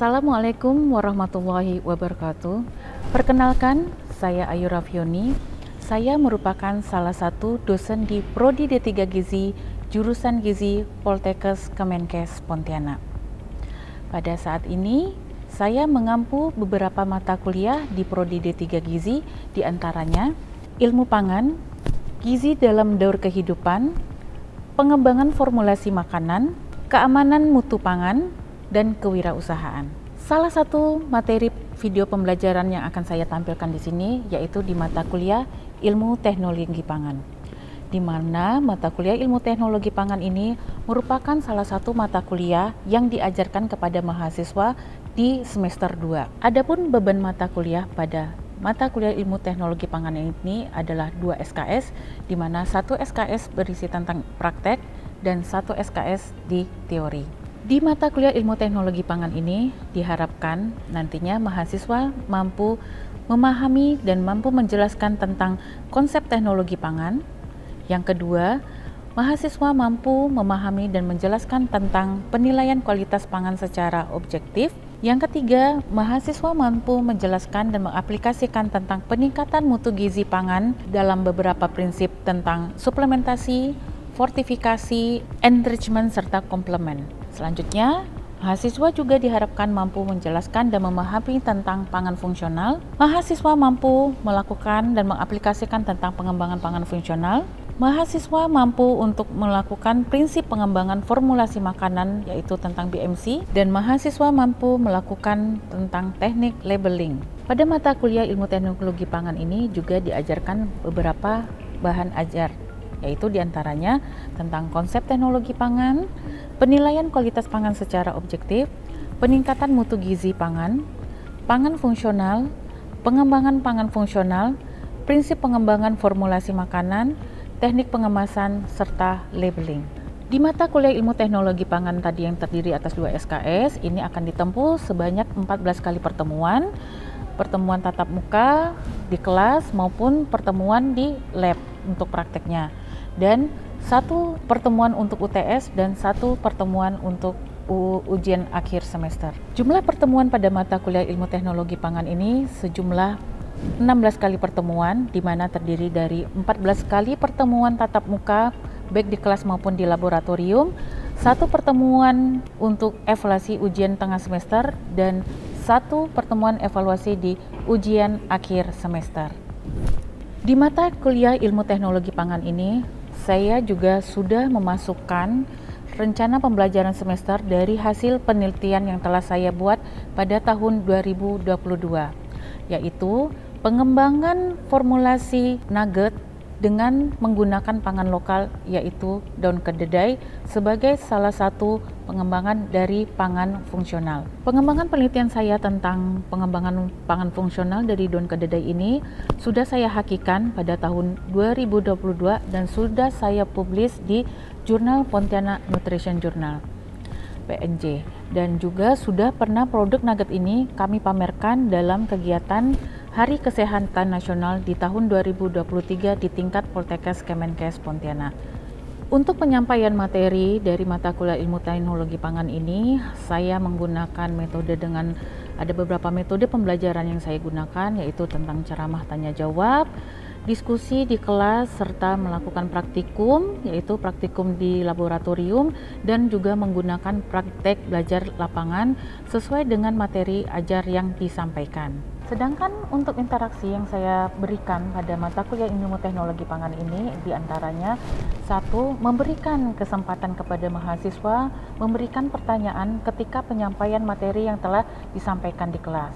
Assalamualaikum warahmatullahi wabarakatuh. Perkenalkan, saya Ayu Raffioni. Saya merupakan salah satu dosen di Prodi D3 Gizi, jurusan Gizi Poltekkes Kemenkes Pontianak. Pada saat ini, saya mengampu beberapa mata kuliah di Prodi D3 Gizi, di antaranya Ilmu Pangan, Gizi dalam Daur Kehidupan, Pengembangan Formulasi Makanan, Keamanan Mutu Pangan, dan Kewirausahaan. Salah satu materi video pembelajaran yang akan saya tampilkan di sini yaitu di mata kuliah Ilmu Teknologi Pangan, di mana mata kuliah Ilmu Teknologi Pangan ini merupakan salah satu mata kuliah yang diajarkan kepada mahasiswa di semester 2. Adapun beban mata kuliah pada mata kuliah Ilmu Teknologi Pangan ini adalah 2 SKS, di mana 1 SKS berisi tentang praktek dan 1 SKS di teori. Di mata kuliah Ilmu Teknologi Pangan ini diharapkan nantinya mahasiswa mampu memahami dan mampu menjelaskan tentang konsep teknologi pangan. Yang kedua, mahasiswa mampu memahami dan menjelaskan tentang penilaian kualitas pangan secara objektif. Yang ketiga, mahasiswa mampu menjelaskan dan mengaplikasikan tentang peningkatan mutu gizi pangan dalam beberapa prinsip tentang suplementasi, fortifikasi, enrichment, serta komplement. Selanjutnya, mahasiswa juga diharapkan mampu menjelaskan dan memahami tentang pangan fungsional. Mahasiswa mampu melakukan dan mengaplikasikan tentang pengembangan pangan fungsional. Mahasiswa mampu untuk melakukan prinsip pengembangan formulasi makanan, yaitu tentang BMC, dan mahasiswa mampu melakukan tentang teknik labeling. Pada mata kuliah Ilmu Teknologi Pangan ini juga diajarkan beberapa bahan ajar, yaitu diantaranya tentang konsep teknologi pangan, penilaian kualitas pangan secara objektif, peningkatan mutu gizi pangan, pangan fungsional, pengembangan pangan fungsional, prinsip pengembangan formulasi makanan, teknik pengemasan, serta labeling. Di mata kuliah Ilmu Teknologi Pangan tadi yang terdiri atas 2 SKS, ini akan ditempuh sebanyak 14 kali pertemuan tatap muka di kelas maupun pertemuan di lab untuk prakteknya, dan 1 pertemuan untuk UTS dan 1 pertemuan untuk ujian akhir semester. Jumlah pertemuan pada mata kuliah Ilmu Teknologi Pangan ini sejumlah 16 kali pertemuan, di mana terdiri dari 14 kali pertemuan tatap muka baik di kelas maupun di laboratorium, 1 pertemuan untuk evaluasi ujian tengah semester, dan 1 pertemuan evaluasi di ujian akhir semester. Di mata kuliah Ilmu Teknologi Pangan ini, saya juga sudah memasukkan rencana pembelajaran semester dari hasil penelitian yang telah saya buat pada tahun 2022, yaitu pengembangan formulasi nugget dengan menggunakan pangan lokal, yaitu daun kedelai, sebagai salah satu pengembangan dari pangan fungsional. Pengembangan penelitian saya tentang pengembangan pangan fungsional dari daun kedelai ini sudah saya hakikan pada tahun 2022 dan sudah saya publish di Jurnal Pontianak Nutrition Journal PNJ, dan juga sudah pernah produk nugget ini kami pamerkan dalam kegiatan Hari Kesehatan Nasional di tahun 2023 di tingkat Poltekkes Kemenkes Pontianak. Untuk penyampaian materi dari mata kuliah Ilmu Teknologi Pangan ini, saya menggunakan metode dengan ada beberapa metode pembelajaran yang saya gunakan, yaitu tentang ceramah tanya jawab, diskusi di kelas, serta melakukan praktikum, yaitu praktikum di laboratorium, dan juga menggunakan praktek belajar lapangan sesuai dengan materi ajar yang disampaikan. Sedangkan untuk interaksi yang saya berikan pada mata kuliah Ilmu Teknologi Pangan ini diantaranya 1. Memberikan kesempatan kepada mahasiswa memberikan pertanyaan ketika penyampaian materi yang telah disampaikan di kelas.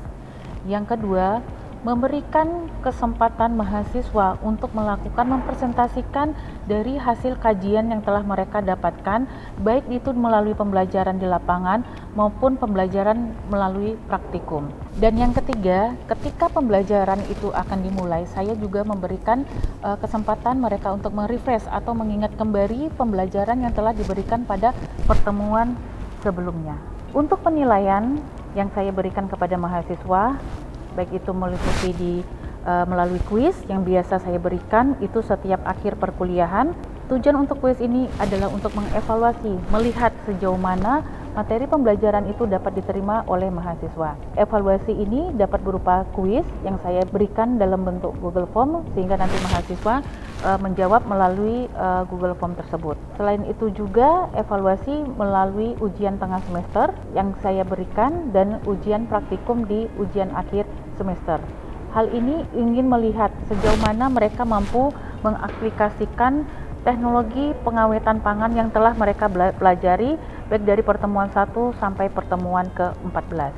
Yang kedua, memberikan kesempatan mahasiswa untuk mempresentasikan dari hasil kajian yang telah mereka dapatkan, baik itu melalui pembelajaran di lapangan maupun pembelajaran melalui praktikum. Dan yang ketiga, ketika pembelajaran itu akan dimulai, saya juga memberikan kesempatan mereka untuk merefresh atau mengingat kembali pembelajaran yang telah diberikan pada pertemuan sebelumnya. Untuk penilaian yang saya berikan kepada mahasiswa, baik itu meliputi melalui kuis yang biasa saya berikan itu setiap akhir perkuliahan. Tujuan untuk kuis ini adalah untuk mengevaluasi, melihat sejauh mana materi pembelajaran itu dapat diterima oleh mahasiswa. Evaluasi ini dapat berupa kuis yang saya berikan dalam bentuk Google Form sehingga nanti mahasiswa menjawab melalui Google Form tersebut. Selain itu juga evaluasi melalui ujian tengah semester yang saya berikan dan ujian praktikum di ujian akhir semester. Hal ini ingin melihat sejauh mana mereka mampu mengaplikasikan teknologi pengawetan pangan yang telah mereka pelajari baik dari pertemuan 1 sampai pertemuan ke-14.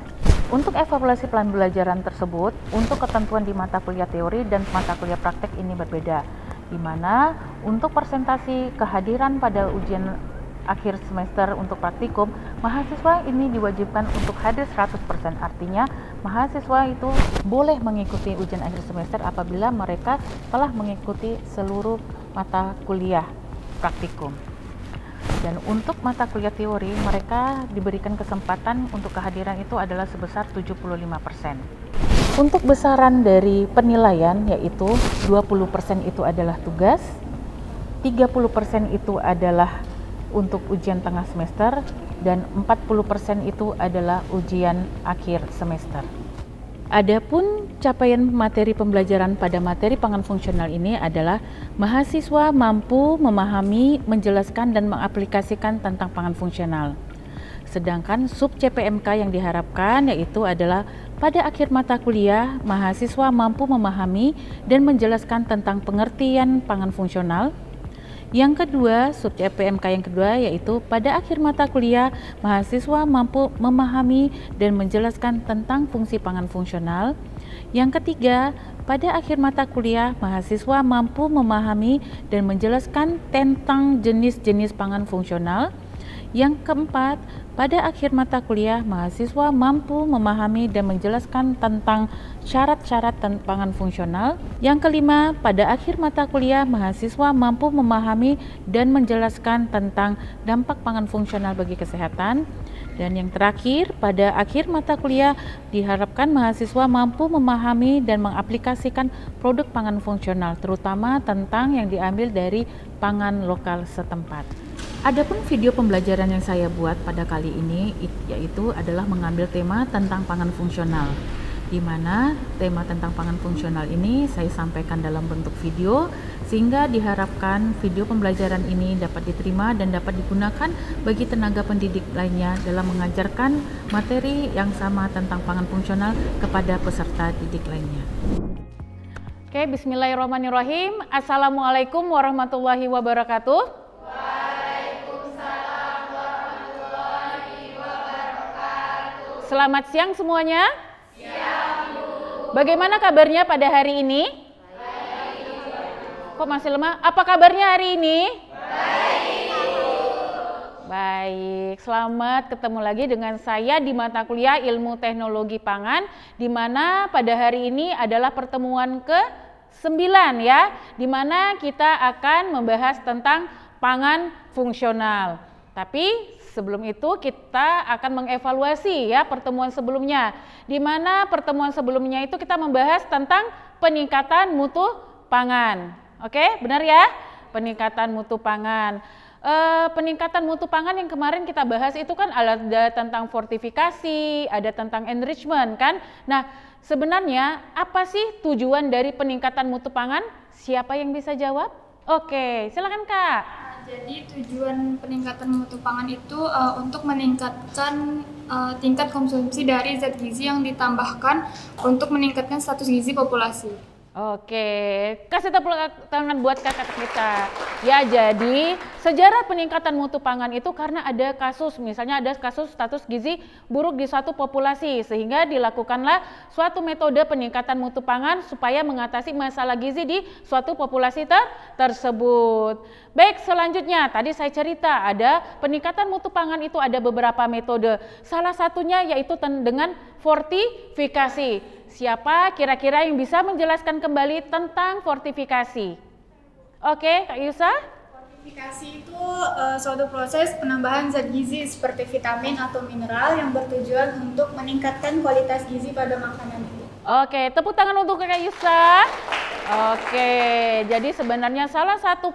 Untuk evaluasi plan pembelajaran tersebut, untuk ketentuan di mata kuliah teori dan mata kuliah praktek ini berbeda, di mana untuk persentasi kehadiran pada ujian akhir semester untuk praktikum, mahasiswa ini diwajibkan untuk hadir 100%. Artinya, mahasiswa itu boleh mengikuti ujian akhir semester apabila mereka telah mengikuti seluruh mata kuliah praktikum. Dan untuk mata kuliah teori, mereka diberikan kesempatan untuk kehadiran itu adalah sebesar 75%. Untuk besaran dari penilaian yaitu 20% itu adalah tugas, 30% itu adalah untuk ujian tengah semester, dan 40% itu adalah ujian akhir semester. Adapun capaian materi pembelajaran pada materi pangan fungsional ini adalah mahasiswa mampu memahami, menjelaskan, dan mengaplikasikan tentang pangan fungsional. Sedangkan sub CPMK yang diharapkan yaitu adalah pada akhir mata kuliah, mahasiswa mampu memahami dan menjelaskan tentang pengertian pangan fungsional. Yang kedua, sub CPMK yang kedua yaitu pada akhir mata kuliah, mahasiswa mampu memahami dan menjelaskan tentang fungsi pangan fungsional. Yang ketiga, pada akhir mata kuliah, mahasiswa mampu memahami dan menjelaskan tentang jenis-jenis pangan fungsional. Yang keempat, pada akhir mata kuliah, mahasiswa mampu memahami dan menjelaskan tentang syarat-syarat pangan fungsional. Yang kelima, pada akhir mata kuliah, mahasiswa mampu memahami dan menjelaskan tentang dampak pangan fungsional bagi kesehatan. Dan yang terakhir, pada akhir mata kuliah, diharapkan mahasiswa mampu memahami dan mengaplikasikan produk pangan fungsional, terutama tentang yang diambil dari pangan lokal setempat. Adapun video pembelajaran yang saya buat pada kali ini yaitu adalah mengambil tema tentang pangan fungsional, di mana tema tentang pangan fungsional ini saya sampaikan dalam bentuk video sehingga diharapkan video pembelajaran ini dapat diterima dan dapat digunakan bagi tenaga pendidik lainnya dalam mengajarkan materi yang sama tentang pangan fungsional kepada peserta didik lainnya. Oke, bismillahirrahmanirrahim. Assalamualaikum warahmatullahi wabarakatuh. Selamat siang semuanya. Siang, Bu. Bagaimana kabarnya pada hari ini? Baik. Kok masih lemah? Apa kabarnya hari ini? Baik. Baik, selamat ketemu lagi dengan saya di mata kuliah Ilmu Teknologi Pangan, di mana pada hari ini adalah pertemuan ke-9 ya, di mana kita akan membahas tentang pangan fungsional. Tapi sebelum itu kita akan mengevaluasi ya pertemuan sebelumnya, di mana pertemuan sebelumnya itu kita membahas tentang peningkatan mutu pangan. Oke, benar ya? Peningkatan mutu pangan. Peningkatan mutu pangan yang kemarin kita bahas itu kan ada tentang fortifikasi, ada tentang enrichment kan. Nah, sebenarnya apa sih tujuan dari peningkatan mutu pangan? Siapa yang bisa jawab? Oke, silakan Kak. Jadi tujuan peningkatan mutu pangan itu untuk meningkatkan tingkat konsumsi dari zat gizi yang ditambahkan untuk meningkatkan status gizi populasi. Oke, kasih tepuk tangan buat kakak kita. Ya, jadi sejarah peningkatan mutu pangan itu karena ada kasus, misalnya ada kasus status gizi buruk di suatu populasi, sehingga dilakukanlah suatu metode peningkatan mutu pangan supaya mengatasi masalah gizi di suatu populasi tersebut. Baik, selanjutnya tadi saya cerita ada peningkatan mutu pangan itu ada beberapa metode. Salah satunya yaitu dengan fortifikasi. Siapa kira-kira yang bisa menjelaskan kembali tentang fortifikasi? Oke, Kak Yusa? Fortifikasi itu suatu proses penambahan zat gizi seperti vitamin atau mineral yang bertujuan untuk meningkatkan kualitas gizi pada makanan itu. Oke, tepuk tangan untuk Kak Yusa. Oke, jadi sebenarnya salah satu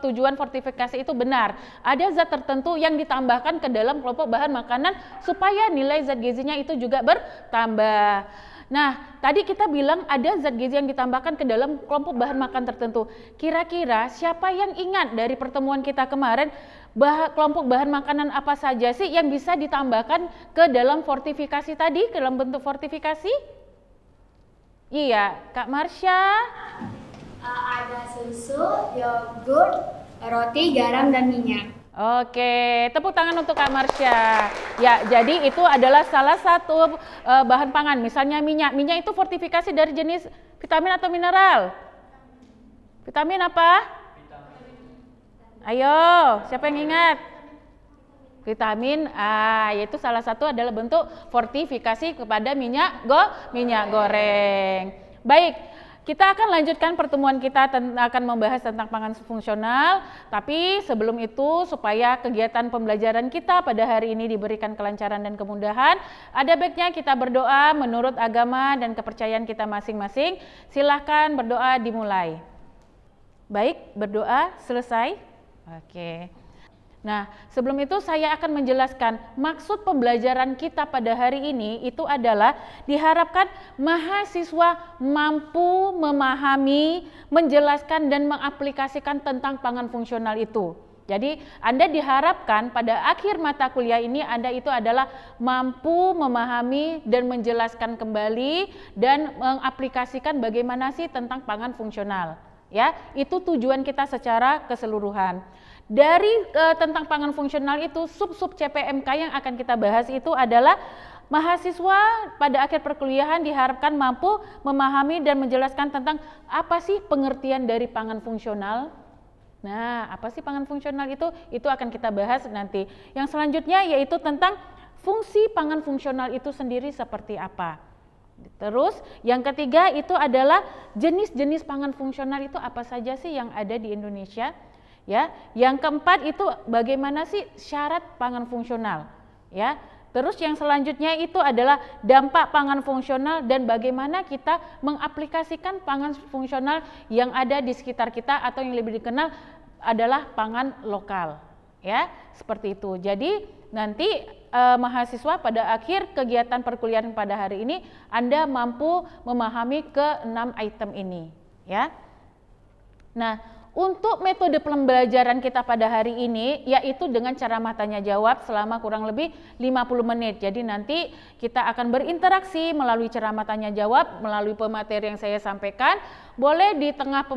tujuan fortifikasi itu benar. Ada zat tertentu yang ditambahkan ke dalam kelompok bahan makanan supaya nilai zat gizinya itu juga bertambah. Nah, tadi kita bilang ada zat gizi yang ditambahkan ke dalam kelompok bahan makan tertentu. Kira-kira siapa yang ingat dari pertemuan kita kemarin, kelompok bahan makanan apa saja sih yang bisa ditambahkan ke dalam fortifikasi tadi, ke dalam bentuk fortifikasi? Iya, Kak Marsha. Ada susu, yogurt, roti, garam, dan minyak. Oke, tepuk tangan untuk Kak Marsha. Ya, jadi itu adalah salah satu bahan pangan. Misalnya minyak. Minyak itu fortifikasi dari jenis vitamin atau mineral? Vitamin apa? Ayo, siapa yang ingat? Vitamin A, yaitu salah satu adalah bentuk fortifikasi kepada minyak goreng. Baik, kita akan lanjutkan pertemuan kita akan membahas tentang pangan fungsional, tapi sebelum itu supaya kegiatan pembelajaran kita pada hari ini diberikan kelancaran dan kemudahan, ada baiknya kita berdoa menurut agama dan kepercayaan kita masing-masing. Silahkan berdoa dimulai. Baik, berdoa selesai. Oke. Nah, sebelum itu saya akan menjelaskan maksud pembelajaran kita pada hari ini itu adalah diharapkan mahasiswa mampu memahami, menjelaskan dan mengaplikasikan tentang pangan fungsional itu. Jadi Anda diharapkan pada akhir mata kuliah ini Anda itu adalah mampu memahami dan menjelaskan kembali dan mengaplikasikan bagaimana sih tentang pangan fungsional. Ya, itu tujuan kita secara keseluruhan. Dari tentang pangan fungsional itu sub-sub CPMK yang akan kita bahas itu adalah mahasiswa pada akhir perkuliahan diharapkan mampu memahami dan menjelaskan tentang apa sih pengertian dari pangan fungsional. Nah, apa sih pangan fungsional itu? Itu akan kita bahas nanti. Yang selanjutnya yaitu tentang fungsi pangan fungsional itu sendiri seperti apa. Terus yang ketiga itu adalah jenis-jenis pangan fungsional itu apa saja sih yang ada di Indonesia? Ya, yang keempat itu bagaimana sih syarat pangan fungsional, ya. Terus yang selanjutnya itu adalah dampak pangan fungsional dan bagaimana kita mengaplikasikan pangan fungsional yang ada di sekitar kita atau yang lebih dikenal adalah pangan lokal, ya, seperti itu. Jadi nanti mahasiswa pada akhir kegiatan perkuliahan pada hari ini Anda mampu memahami ke-6 item ini, ya. Nah, untuk metode pembelajaran kita pada hari ini yaitu dengan cara tanya jawab selama kurang lebih 50 menit. Jadi nanti kita akan berinteraksi melalui ceramah tanya jawab, melalui pemateri yang saya sampaikan. Boleh di tengah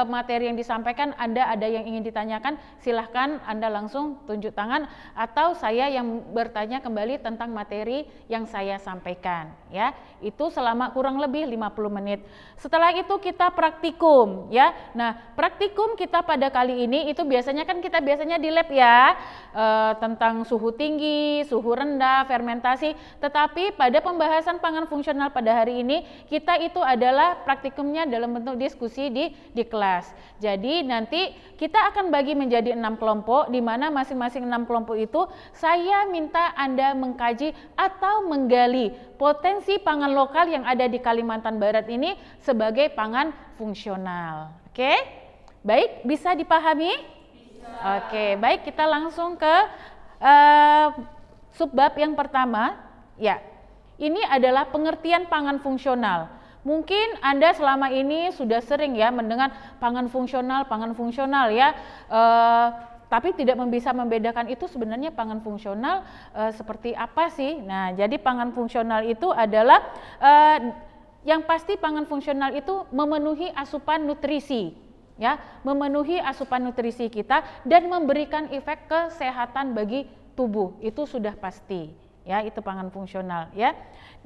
materi yang disampaikan Anda ada yang ingin ditanyakan, silahkan Anda langsung tunjuk tangan atau saya yang bertanya kembali tentang materi yang saya sampaikan, ya. Itu selama kurang lebih 50 menit. Setelah itu kita praktikum, ya. Nah, praktikum kita pada kali ini itu biasanya kan kita biasanya di lab ya, tentang suhu tinggi, suhu rendah, fermentasi. Tetapi pada pembahasan pangan fungsional pada hari ini kita itu adalah praktikumnya dalam bentuk diskusi di kelas. Jadi nanti kita akan bagi menjadi 6 kelompok, di mana masing-masing 6 kelompok itu saya minta Anda mengkaji atau menggali potensi pangan lokal yang ada di Kalimantan Barat ini sebagai pangan fungsional. Oke? Baik, bisa dipahami? Bisa. Oke, baik, kita langsung ke subbab yang pertama. Ya, ini adalah pengertian pangan fungsional. Mungkin Anda selama ini sudah sering ya mendengar pangan fungsional ya, tapi tidak bisa membedakan itu sebenarnya pangan fungsional seperti apa sih. Nah, jadi pangan fungsional itu adalah yang pasti pangan fungsional itu memenuhi asupan nutrisi, ya, memenuhi asupan nutrisi kita dan memberikan efek kesehatan bagi tubuh, itu sudah pasti, ya, itu pangan fungsional, ya.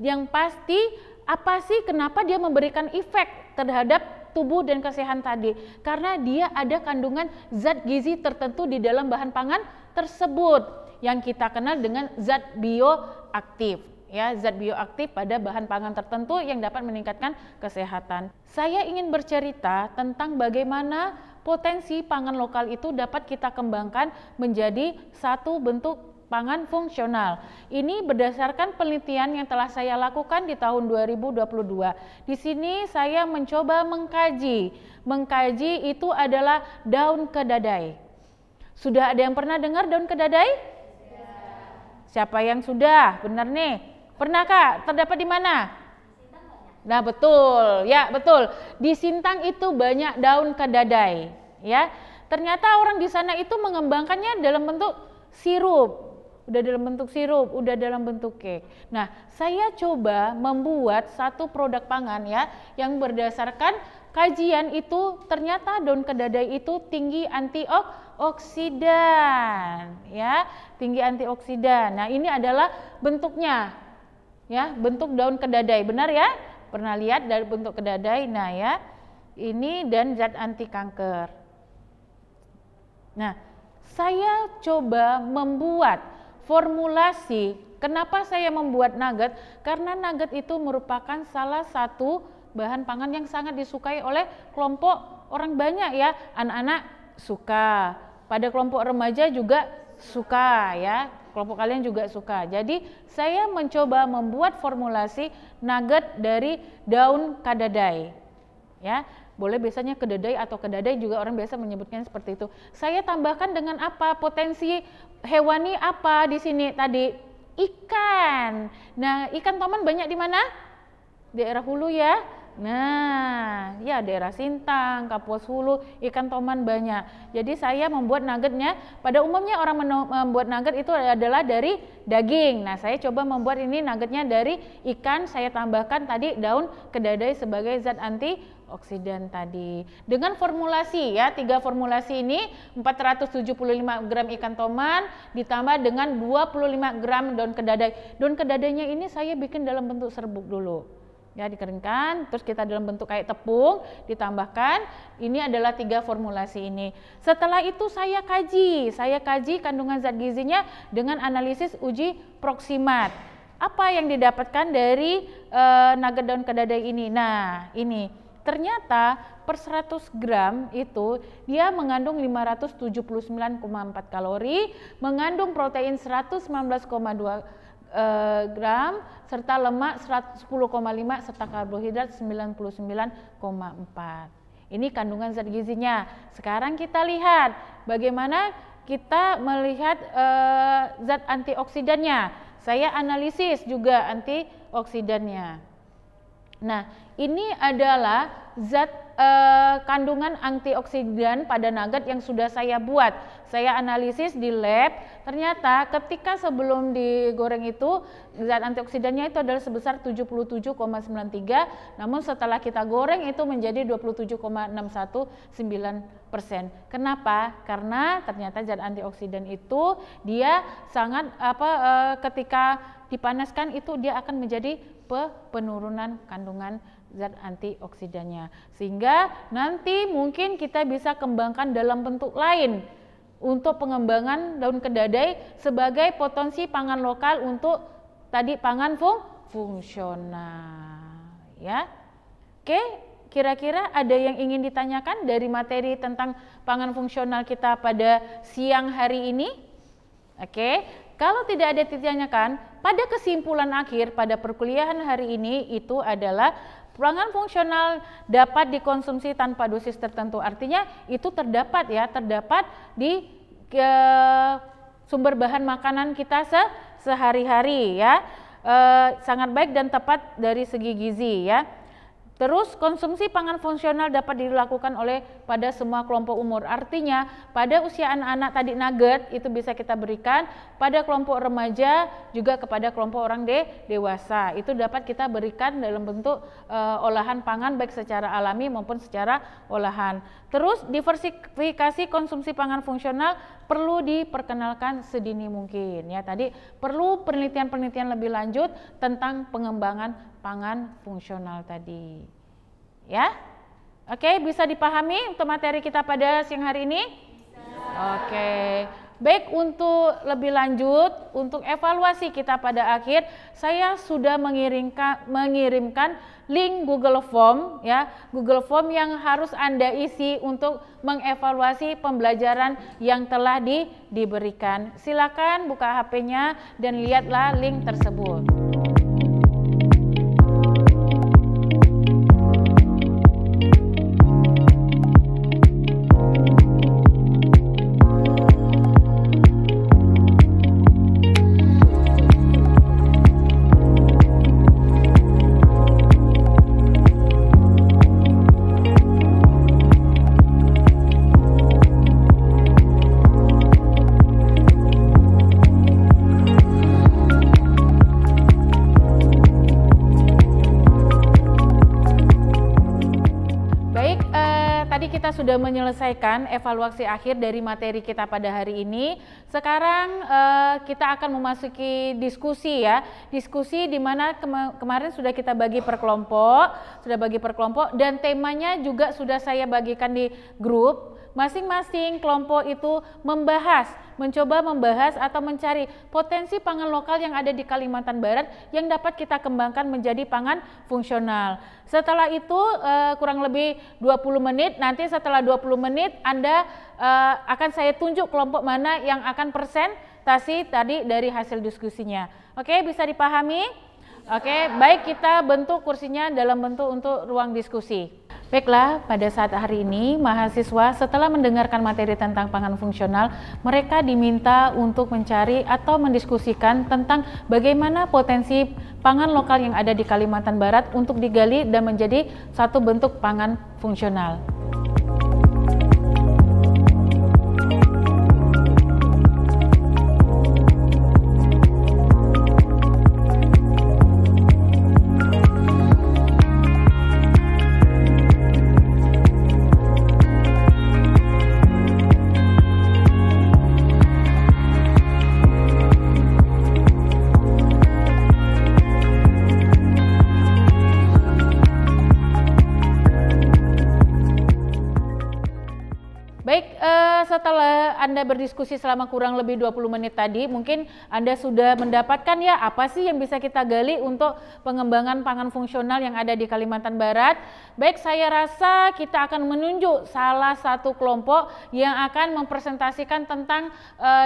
Yang pasti apa sih kenapa dia memberikan efek terhadap tubuh dan kesehatan tadi? Karena dia ada kandungan zat gizi tertentu di dalam bahan pangan tersebut yang kita kenal dengan zat bioaktif. Ya, zat bioaktif pada bahan pangan tertentu yang dapat meningkatkan kesehatan. Saya ingin bercerita tentang bagaimana potensi pangan lokal itu dapat kita kembangkan menjadi satu bentuk pangan fungsional. Ini berdasarkan penelitian yang telah saya lakukan di tahun 2022. Di sini saya mencoba mengkaji. Mengkaji itu adalah daun kedadai. Sudah ada yang pernah dengar daun kedadai? Siapa yang sudah? Benar nih. Pernah Kak? Terdapat di mana? Nah betul, ya betul. Di Sintang itu banyak daun kedadai. Ya, ternyata orang di sana itu mengembangkannya dalam bentuk sirup. Udah dalam bentuk sirup, udah dalam bentuk cake. Nah, saya coba membuat satu produk pangan ya yang berdasarkan kajian itu ternyata daun kedadai itu tinggi antioksidan ya, tinggi antioksidan. Nah, ini adalah bentuknya. Ya, bentuk daun kedadai. Benar ya? Pernah lihat dari bentuk kedadai? Nah, ya. Ini dan zat anti kanker. Nah, saya coba membuat formulasi. Kenapa saya membuat nugget? Karena nugget itu merupakan salah satu bahan pangan yang sangat disukai oleh kelompok orang banyak ya. Anak-anak suka, pada kelompok remaja juga suka ya. Kelompok kalian juga suka. Jadi saya mencoba membuat formulasi nugget dari daun kadadai. Ya, boleh biasanya kedadai atau kedadai juga orang biasa menyebutnya seperti itu. Saya tambahkan dengan apa? Potensi hewani apa di sini tadi? Ikan. Nah, ikan toman banyak di mana? Daerah hulu ya. Nah, ya daerah Sintang, Kapuas Hulu, ikan toman banyak. Jadi saya membuat nuggetnya, pada umumnya orang membuat nugget itu adalah dari daging. Nah, saya coba membuat ini nuggetnya dari ikan, saya tambahkan tadi daun kedadai sebagai zat antioksidan tadi. Dengan formulasi ya, 3 formulasi ini 475 gram ikan toman ditambah dengan 25 gram daun kedadai. Daun kedadainya ini saya bikin dalam bentuk serbuk dulu. Ya, dikeringkan, terus kita dalam bentuk kayak tepung, ditambahkan. Ini adalah 3 formulasi ini. Setelah itu saya kaji kandungan zat gizinya dengan analisis uji proksimat. Apa yang didapatkan dari nugget daun kedadai ini? Nah, ini ternyata per 100 gram itu dia mengandung 579,4 kalori, mengandung protein 119,2 gram serta lemak 110,5 serta karbohidrat 99,4. Ini kandungan zat gizinya. Sekarang kita lihat bagaimana kita melihat zat antioksidannya. Saya analisis juga antioksidannya. Nah, ini adalah zat kandungan antioksidan pada nugget yang sudah saya buat. Saya analisis di lab, ternyata ketika sebelum digoreng itu zat antioksidannya itu adalah sebesar 77,93, namun setelah kita goreng itu menjadi 27,619%. Kenapa? Karena ternyata zat antioksidan itu dia sangat ketika dipanaskan itu dia akan menjadi penurunan kandungan zat antioksidannya, sehingga nanti mungkin kita bisa kembangkan dalam bentuk lain untuk pengembangan daun kedadai sebagai potensi pangan lokal untuk tadi pangan fungsional ya. Oke, kira-kira ada yang ingin ditanyakan dari materi tentang pangan fungsional kita pada siang hari ini? Oke, kalau tidak ada ditanyakan, pada kesimpulan akhir pada perkuliahan hari ini itu adalah pangan fungsional dapat dikonsumsi tanpa dosis tertentu. Artinya itu terdapat di sumber bahan makanan kita sehari-hari ya. Sangat baik dan tepat dari segi gizi ya. Terus konsumsi pangan fungsional dapat dilakukan oleh pada semua kelompok umur. Artinya pada usia anak-anak tadi nugget itu bisa kita berikan, pada kelompok remaja juga kepada kelompok orang dewasa. Itu dapat kita berikan dalam bentuk olahan pangan baik secara alami maupun secara olahan. Terus diversifikasi konsumsi pangan fungsional perlu diperkenalkan sedini mungkin ya. Tadi perlu penelitian-penelitian lebih lanjut tentang pengembangan pangan fungsional tadi. Ya. Oke, bisa dipahami untuk materi kita pada siang hari ini? Bisa. Oke. Baik, untuk lebih lanjut, untuk evaluasi kita pada akhir, saya sudah mengirimkan link Google Form ya, Google Form yang harus Anda isi untuk mengevaluasi pembelajaran yang telah diberikan. Silakan buka HP-nya dan lihatlah link tersebut. Sudah menyelesaikan evaluasi akhir dari materi kita pada hari ini. Sekarang kita akan memasuki diskusi ya. Diskusi di mana kemarin sudah kita bagi per kelompok, dan temanya juga sudah saya bagikan di grup. Masing-masing kelompok itu mencoba membahas atau mencari potensi pangan lokal yang ada di Kalimantan Barat yang dapat kita kembangkan menjadi pangan fungsional. Setelah itu kurang lebih 20 menit, nanti setelah 20 menit Anda akan saya tunjuk kelompok mana yang akan presentasi tadi dari hasil diskusinya. Oke, bisa dipahami? Oke, baik, kita bentuk kursinya dalam bentuk untuk ruang diskusi. Baiklah, pada saat hari ini mahasiswa setelah mendengarkan materi tentang pangan fungsional, mereka diminta untuk mencari atau mendiskusikan tentang bagaimana potensi pangan lokal yang ada di Kalimantan Barat untuk digali dan menjadi satu bentuk pangan fungsional. Setelah Anda berdiskusi selama kurang lebih 20 menit tadi, mungkin Anda sudah mendapatkan ya apa sih yang bisa kita gali untuk pengembangan pangan fungsional yang ada di Kalimantan Barat. Baik, saya rasa kita akan menunjuk salah satu kelompok yang akan mempresentasikan tentang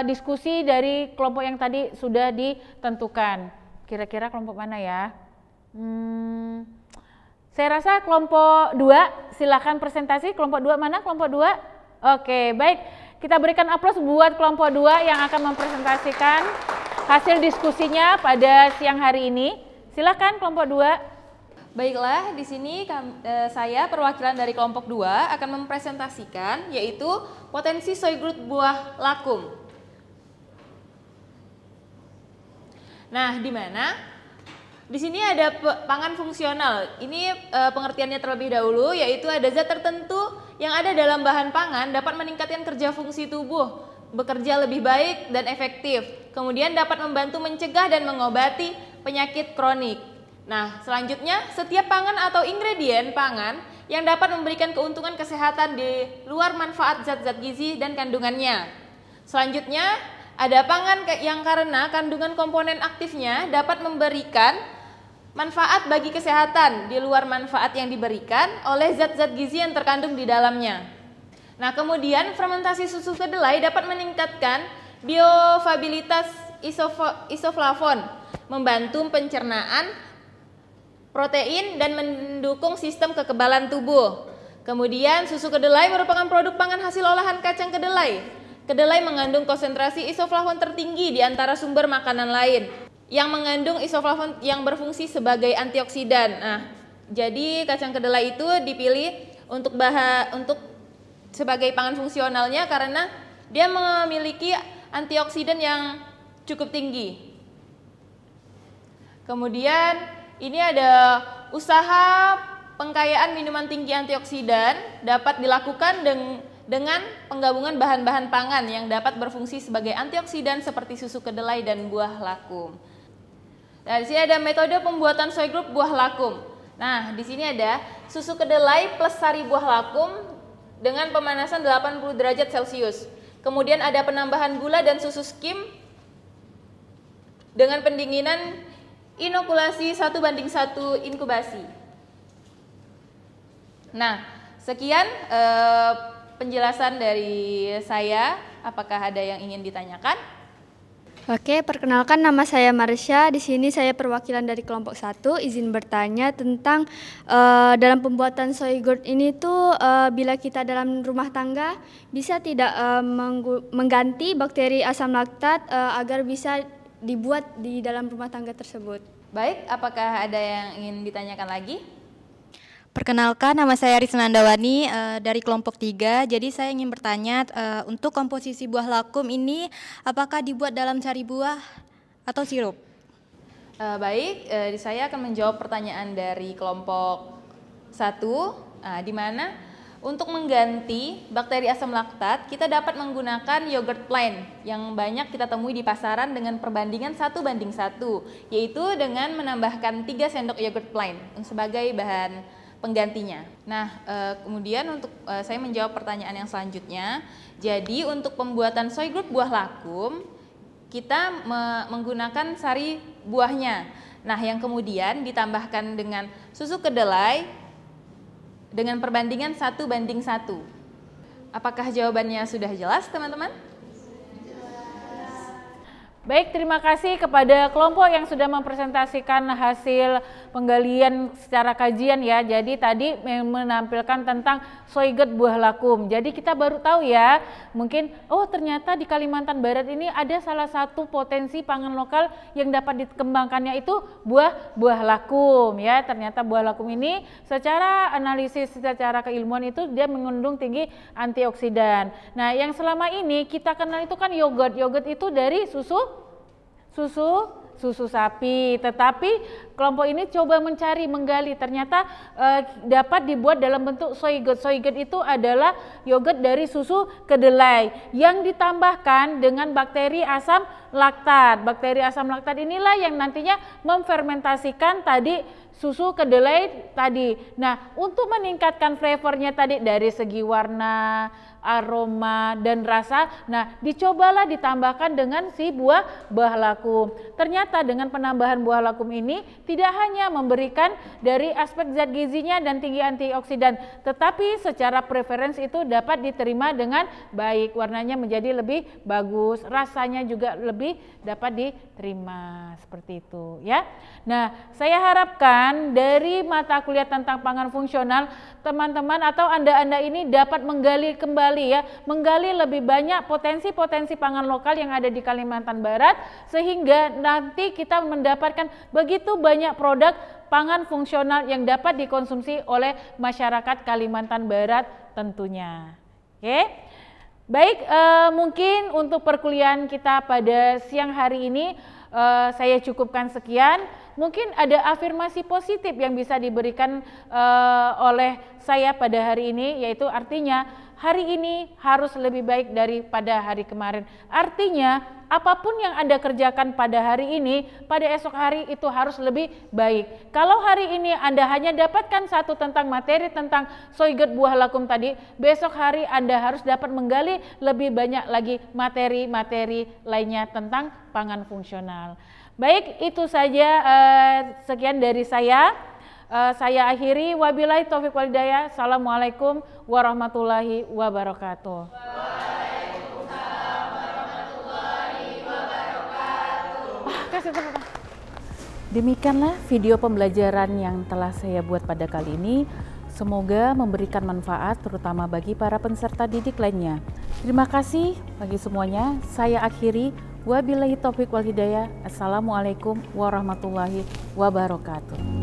diskusi dari kelompok yang tadi sudah ditentukan. Kira-kira kelompok mana ya? Saya rasa kelompok 2, silakan presentasi. Kelompok 2 mana? Kelompok 2? Oke, baik. Kita berikan aplaus buat kelompok 2 yang akan mempresentasikan hasil diskusinya pada siang hari ini. Silakan kelompok 2. Baiklah, di sini saya perwakilan dari kelompok 2 akan mempresentasikan yaitu potensi soygrowth buah lakum. Nah, di mana? Di sini ada pangan fungsional. Ini pengertiannya terlebih dahulu, yaitu ada zat tertentu yang ada dalam bahan pangan dapat meningkatkan kerja fungsi tubuh, bekerja lebih baik dan efektif. Kemudian dapat membantu mencegah dan mengobati penyakit kronik. Nah, selanjutnya setiap pangan atau ingredient pangan yang dapat memberikan keuntungan kesehatan di luar manfaat zat-zat gizi dan kandungannya. Selanjutnya ada pangan yang karena kandungan komponen aktifnya dapat memberikan manfaat bagi kesehatan di luar manfaat yang diberikan oleh zat-zat gizi yang terkandung di dalamnya. Nah, kemudian fermentasi susu kedelai dapat meningkatkan biofabilitas isoflavon, membantu pencernaan protein dan mendukung sistem kekebalan tubuh. Kemudian susu kedelai merupakan produk pangan hasil olahan kacang kedelai. Kedelai mengandung konsentrasi isoflavon tertinggi di antara sumber makanan lain yang mengandung isoflavon yang berfungsi sebagai antioksidan. Nah, jadi kacang kedelai itu dipilih untuk sebagai pangan fungsionalnya karena dia memiliki antioksidan yang cukup tinggi. Kemudian ini ada usaha pengkayaan minuman tinggi antioksidan dapat dilakukan dengan penggabungan bahan-bahan pangan yang dapat berfungsi sebagai antioksidan seperti susu kedelai dan buah lakum. Nah, di sini ada metode pembuatan soygrowth buah lakum. Nah, di sini ada susu kedelai plus sari buah lakum dengan pemanasan 80 derajat Celcius. Kemudian ada penambahan gula dan susu skim dengan pendinginan inokulasi 1:1 inkubasi. Nah, sekian penjelasan dari saya. Apakah ada yang ingin ditanyakan? Oke, perkenalkan nama saya Marsha. Di sini saya perwakilan dari kelompok 1. Izin bertanya tentang dalam pembuatan soy gurt ini tuh bila kita dalam rumah tangga bisa tidak mengganti bakteri asam laktat agar bisa dibuat di dalam rumah tangga tersebut. Baik, apakah ada yang ingin ditanyakan lagi? Perkenalkan, nama saya Risnandawani dari kelompok 3. Jadi saya ingin bertanya untuk komposisi buah lakum ini apakah dibuat dalam sari buah atau sirup? Baik, saya akan menjawab pertanyaan dari kelompok 1, di mana untuk mengganti bakteri asam laktat kita dapat menggunakan yogurt plain yang banyak kita temui di pasaran dengan perbandingan 1:1, yaitu dengan menambahkan 3 sendok yogurt plain sebagai bahan penggantinya. Nah, kemudian untuk saya menjawab pertanyaan yang selanjutnya. Jadi untuk pembuatan soy gurt buah lakum kita menggunakan sari buahnya. Nah, yang kemudian ditambahkan dengan susu kedelai dengan perbandingan 1:1. Apakah jawabannya sudah jelas, teman-teman? Baik, terima kasih kepada kelompok yang sudah mempresentasikan hasil penggalian secara kajian ya. Jadi tadi menampilkan tentang soy gurt buah lakum. Jadi kita baru tahu ya, mungkin ternyata di Kalimantan Barat ini ada salah satu potensi pangan lokal yang dapat dikembangkannya itu buah lakum ya. Ternyata buah lakum ini secara analisis secara keilmuan itu dia mengandung tinggi antioksidan. Nah, yang selama ini kita kenal itu kan yogurt. Yogurt itu dari susu sapi, tetapi kelompok ini coba menggali ternyata dapat dibuat dalam bentuk soy gurt. Soy gurt itu adalah yogurt dari susu kedelai yang ditambahkan dengan bakteri asam laktat. Bakteri asam laktat inilah yang nantinya memfermentasikan tadi susu kedelai tadi. Nah, untuk meningkatkan flavornya tadi dari segi warna, aroma dan rasa, nah dicobalah ditambahkan dengan si buah lakum. Ternyata dengan penambahan buah lakum ini tidak hanya memberikan dari aspek zat gizinya dan tinggi antioksidan, tetapi secara preferensi itu dapat diterima dengan baik. Warnanya menjadi lebih bagus, rasanya juga lebih dapat diterima seperti itu ya. Nah, saya harapkan dari mata kuliah tentang pangan fungsional teman-teman atau Anda ini dapat menggali kembali menggali lebih banyak potensi-potensi pangan lokal yang ada di Kalimantan Barat sehingga nanti kita mendapatkan begitu banyak produk pangan fungsional yang dapat dikonsumsi oleh masyarakat Kalimantan Barat tentunya. Oke. Baik, mungkin untuk perkuliahan kita pada siang hari ini saya cukupkan sekian. Mungkin ada afirmasi positif yang bisa diberikan oleh saya pada hari ini, yaitu artinya hari ini harus lebih baik daripada hari kemarin. Artinya apapun yang Anda kerjakan pada hari ini, pada esok hari itu harus lebih baik. Kalau hari ini Anda hanya dapatkan satu tentang materi tentang soy gurt buah lakum tadi, besok hari Anda harus dapat menggali lebih banyak lagi materi-materi lainnya tentang pangan fungsional. Baik, itu saja sekian dari saya. Saya akhiri, wabillahi taufiq wal hidayah. Assalamualaikum warahmatullahi wabarakatuh. Waalaikumsalam warahmatullahi wabarakatuh. Demikianlah video pembelajaran yang telah saya buat pada kali ini. Semoga memberikan manfaat terutama bagi para peserta didik lainnya. Terima kasih bagi semuanya. Saya akhiri, wabillahi taufiq wal hidayah. Assalamualaikum warahmatullahi wabarakatuh.